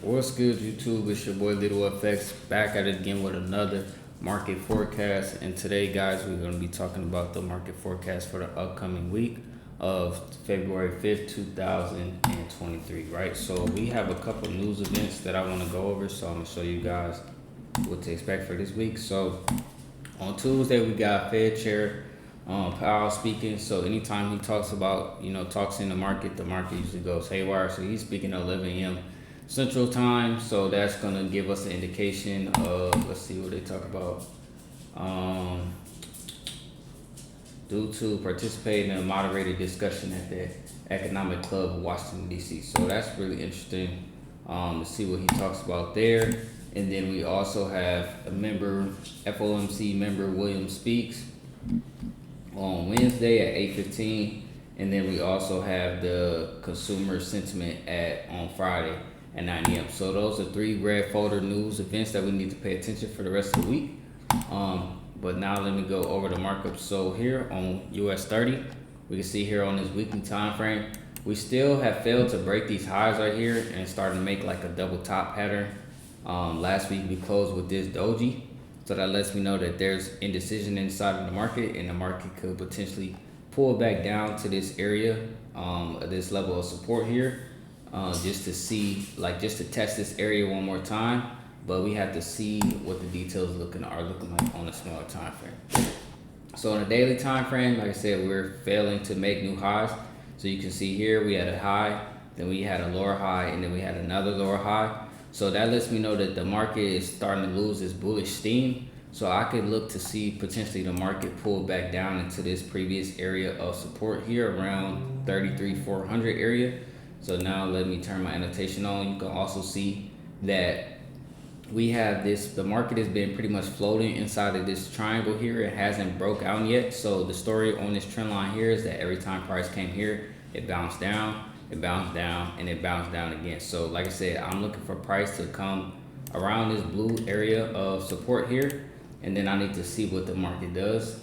What's good, YouTube? It's your boy Little FX back at it again with another market forecast. And today, guys, we're going to be talking about the market forecast for the upcoming week of February 5th, 2023, right? So we have a couple news events that I want to go over. So I'm going to show you guys what to expect for this week. So on Tuesday, we got Fed Chair Powell speaking. So anytime he talks about, talks in the market usually goes haywire. So he's speaking at 11 a.m. Central Time, so that's gonna give us an indication of, let's see what they talk about. Due to participating in a moderated discussion at the Economic Club of Washington D.C. So that's really interesting to see what he talks about there. And then we also have a member, FOMC member William speaks on Wednesday at 8:15, and then we also have the consumer sentiment on Friday at 9 a.m. So those are three red folder news events that we need to pay attention for the rest of the week. But now let me go over the markup. So here on US 30, we can see here on this weekly time frame, we still have failed to break these highs right here and starting to make like a double top pattern. Last week we closed with this doji. So that lets me know that there's indecision inside of the market, and the market could potentially pull back down to this area, this level of support here. Just to see, just to test this area one more time, but we have to see what the details are looking like on a smaller time frame. So on a daily time frame, like I said, we're failing to make new highs. So you can see here we had a high, then we had a lower high, and then we had another lower high. So that lets me know that the market is starting to lose its bullish steam. So I could look to see potentially the market pull back down into this previous area of support here around 33,400 area. So now let me turn my annotation on. You can also see that we have the market has been pretty much floating inside of this triangle here. It hasn't broke out yet. So the story on this trend line here is that every time price came here, it bounced down, and it bounced down again. So like I said, I'm looking for price to come around this blue area of support here, and then I need to see what the market does.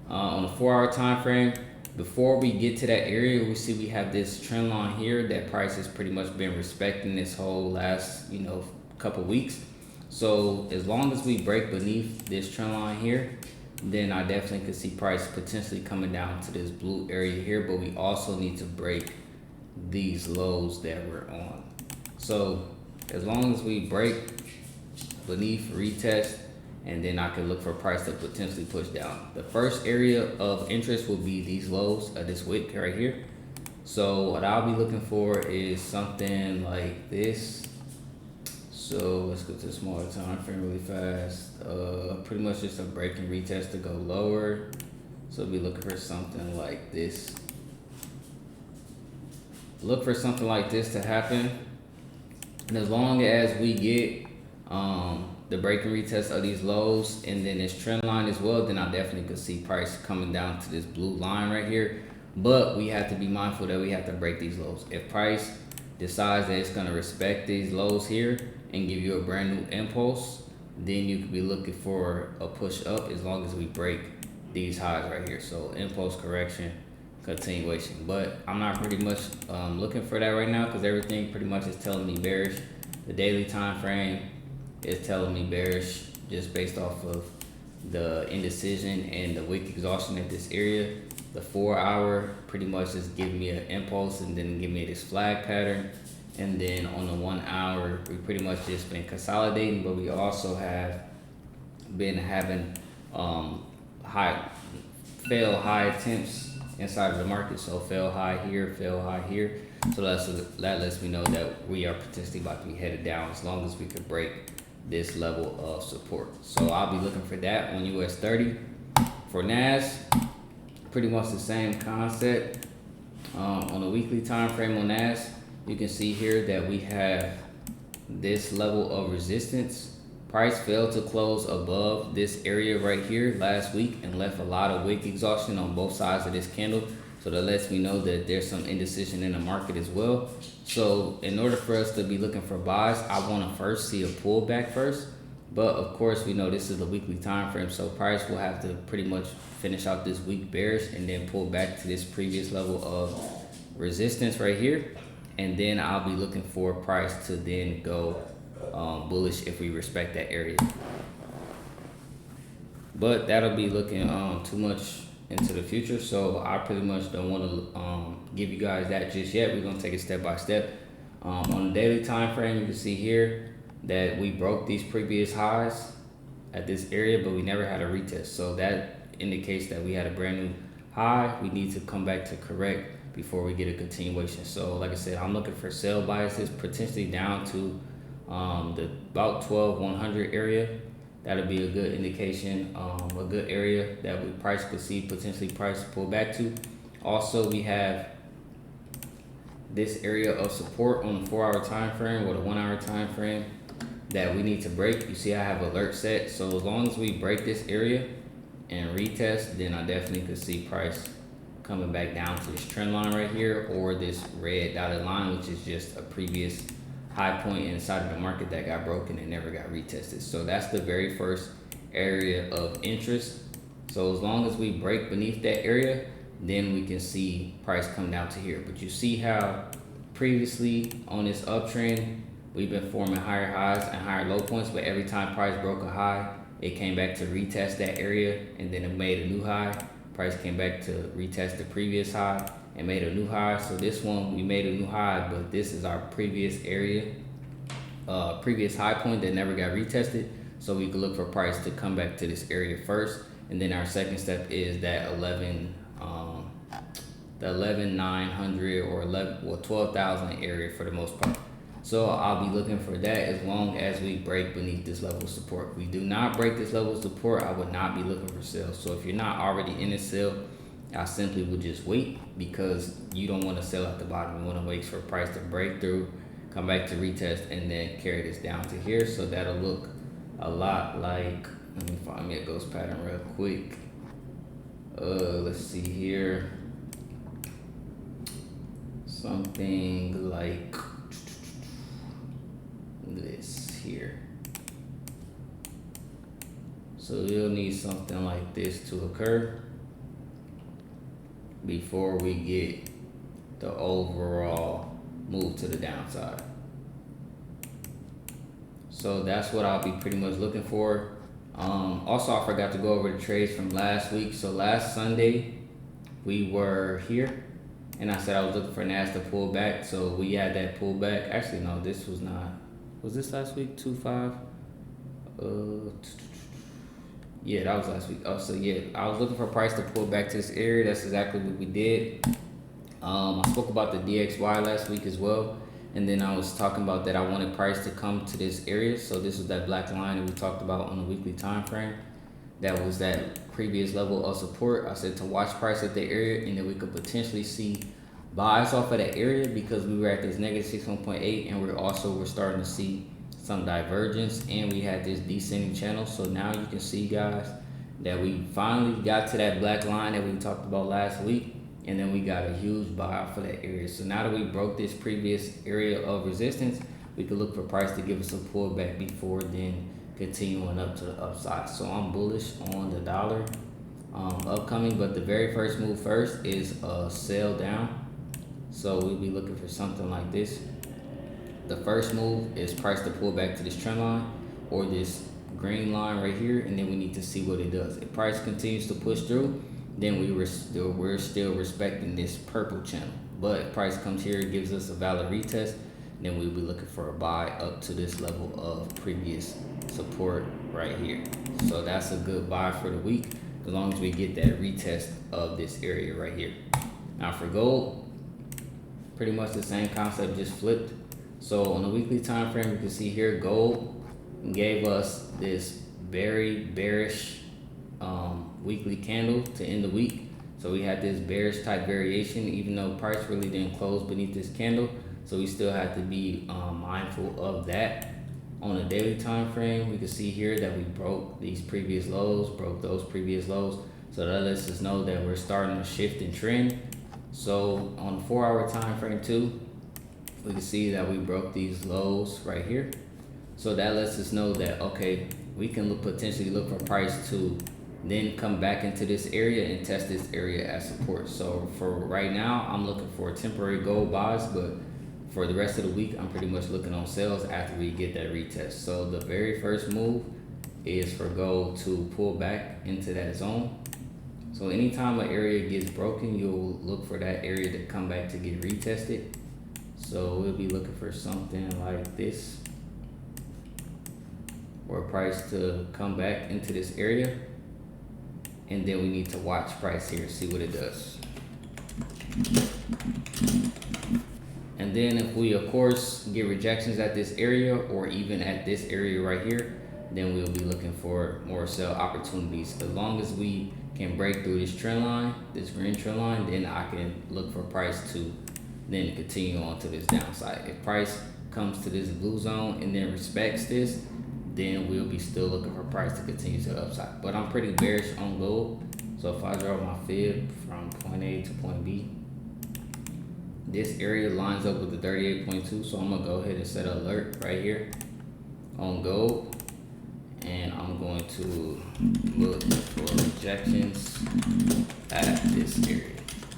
On a 4-hour time frame, before we get to that area, we see we have this trend line here that price has pretty much been respecting this whole last, couple weeks. So as long as we break beneath this trend line here, then I definitely could see price potentially coming down to this blue area here, but we also need to break these lows that we're on. So as long as we break beneath, retest, and then I can look for price to potentially push down. The first area of interest will be these lows of this wick right here. So what I'll be looking for is something like this. So let's go to the smaller time frame really fast. Pretty much just a break and retest to go lower. So we'll be looking for something like this. Look for something like this to happen. And as long as we get the break and retest of these lows and then this trend line as well, then I definitely could see price coming down to this blue line right here. But we have to be mindful that we have to break these lows. If price decides that it's going to respect these lows here and give you a brand new impulse, then you could be looking for a push up as long as we break these highs right here. So impulse correction, continuation. But I'm not pretty much looking for that right now because everything pretty much is telling me bearish. The daily time frame is telling me bearish just based off of the indecision and the wick exhaustion at this area. The 4-hour pretty much is giving me an impulse and then give me this flag pattern. And then on the 1 hour, we pretty much just been consolidating, but we also have been having fail high attempts inside of the market. So fail high here, fail high here. So that lets me know that we are potentially about to be headed down as long as we could break this level of support. So I'll be looking for that on US 30. For NAS, pretty much the same concept. On a weekly time frame on NAS, you can see here that we have this level of resistance. Price failed to close above this area right here last week and left a lot of wick exhaustion on both sides of this candle. So that lets me know that there's some indecision in the market as well. So in order for us to be looking for buys, I want to first see a pullback first. But of course, we know this is the weekly time frame, so price will have to pretty much finish out this week bearish and then pull back to this previous level of resistance right here. and then I'll be looking for price to then go bullish if we respect that area. But that'll be looking too much into the future, so I pretty much don't want to give you guys that just yet. We're gonna take it step by step. On the daily time frame, you can see here that we broke these previous highs at this area, but we never had a retest. So that indicates that we had a brand new high. We need to come back to correct before we get a continuation. So like I said, I'm looking for sell biases potentially down to the about 12,100 area. That'll be a good indication, a good area that we price could see potentially price pull back to. Also, we have this area of support on the 4-hour time frame or the 1-hour time frame that we need to break. You see I have alert set, so as long as we break this area and retest, then I definitely could see price coming back down to this trend line right here, or this red dotted line, which is just a previous high point inside of the market that got broken and never got retested. So that's the very first area of interest. So as long as we break beneath that area, then we can see price come down to here. But you see how previously on this uptrend, we've been forming higher highs and higher low points, but every time price broke a high, it came back to retest that area, and then it made a new high. Price came back to retest the previous high and made a new high. So this one, we made a new high, but this is our previous area, previous high point that never got retested. So we could look for price to come back to this area first, and then our second step is that 11,900 or 12,000 area for the most part. So I'll be looking for that as long as we break beneath this level of support. If we do not break this level of support, I would not be looking for sales. So if you're not already in a sale, I simply would just wait, because you don't want to sell at the bottom. You want to wait for price to break through, come back to retest, and then carry this down to here. So that'll look a lot like, let me find me a ghost pattern real quick. Let's see here. Something like this here. So you'll need something like this to occur before we get the overall move to the downside. So that's what I'll be pretty much looking for. Also, I forgot to go over the trades from last week. So last Sunday we were here, and I said I was looking for NAS to pull back. So we had that pullback. Actually, no, this was not. Was this last week? 2.5. Yeah, that was last week. Oh, so yeah, I was looking for price to pull back to this area. That's exactly what we did. I spoke about the DXY last week as well, and then I was talking about that I wanted price to come to this area. So this was that black line that we talked about on the weekly time frame. That was that previous level of support. I said to watch price at the area, and then we could potentially see buys off of that area, because we were at this negative 61.8, and we're starting to see some divergence, and we had this descending channel. So now you can see, guys, that we finally got to that black line that we talked about last week, and then we got a huge buy for that area. So now that we broke this previous area of resistance, we could look for price to give us a pullback before then continuing up to the upside. So I'm bullish on the dollar upcoming, but the very first move first is a sell down. So we'll be looking for something like this. The first move is price to pull back to this trend line or this green line right here, and then we need to see what it does. If price continues to push through, then we're still respecting this purple channel. But if price comes here, it gives us a valid retest, then we'll be looking for a buy up to this level of previous support right here. So that's a good buy for the week, as long as we get that retest of this area right here. Now for gold, pretty much the same concept, just flipped. So on the weekly time frame, you can see here gold gave us this very bearish weekly candle to end the week. So we had this bearish type variation, even though price really didn't close beneath this candle. So we still have to be mindful of that. On a daily time frame, we can see here that we broke these previous lows, broke those previous lows. So that lets us know that we're starting to shift in trend. So on the 4-hour time frame too, we can see that we broke these lows right here. So that lets us know that, okay, we can potentially look for price to then come back into this area and test this area as support. So for right now, I'm looking for temporary gold buys, but for the rest of the week, I'm pretty much looking on sales after we get that retest. So the very first move is for gold to pull back into that zone. So anytime an area gets broken, you'll look for that area to come back to get retested. So we'll be looking for something like this, or price to come back into this area, and then we need to watch price here, see what it does. And then if we of course get rejections at this area or even at this area right here, then we'll be looking for more sell opportunities. As long as we can break through this trend line, this green trend line, then I can look for price to then continue on to this downside. If price comes to this blue zone and then respects this, then we'll be still looking for price to continue to the upside. But I'm pretty bearish on gold. So if I draw my fib from point A to point B, this area lines up with the 38.2. So I'm gonna go ahead and set an alert right here on gold. And I'm going to look for rejections at this area.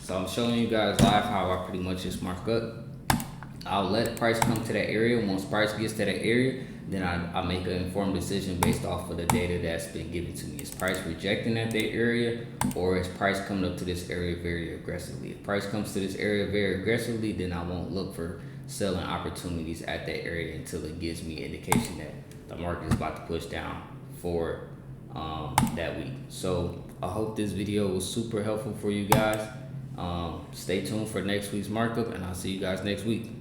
So I'm showing you guys live how I pretty much just mark up. I'll let price come to that area. Once price gets to that area, then I make an informed decision based off of the data that's been given to me. Is price rejecting at that area, or is price coming up to this area very aggressively? If price comes to this area very aggressively, then I won't look for selling opportunities at that area until it gives me indication that the market is about to push down for that week. So I hope this video was super helpful for you guys. Stay tuned for next week's markup, and I'll see you guys next week.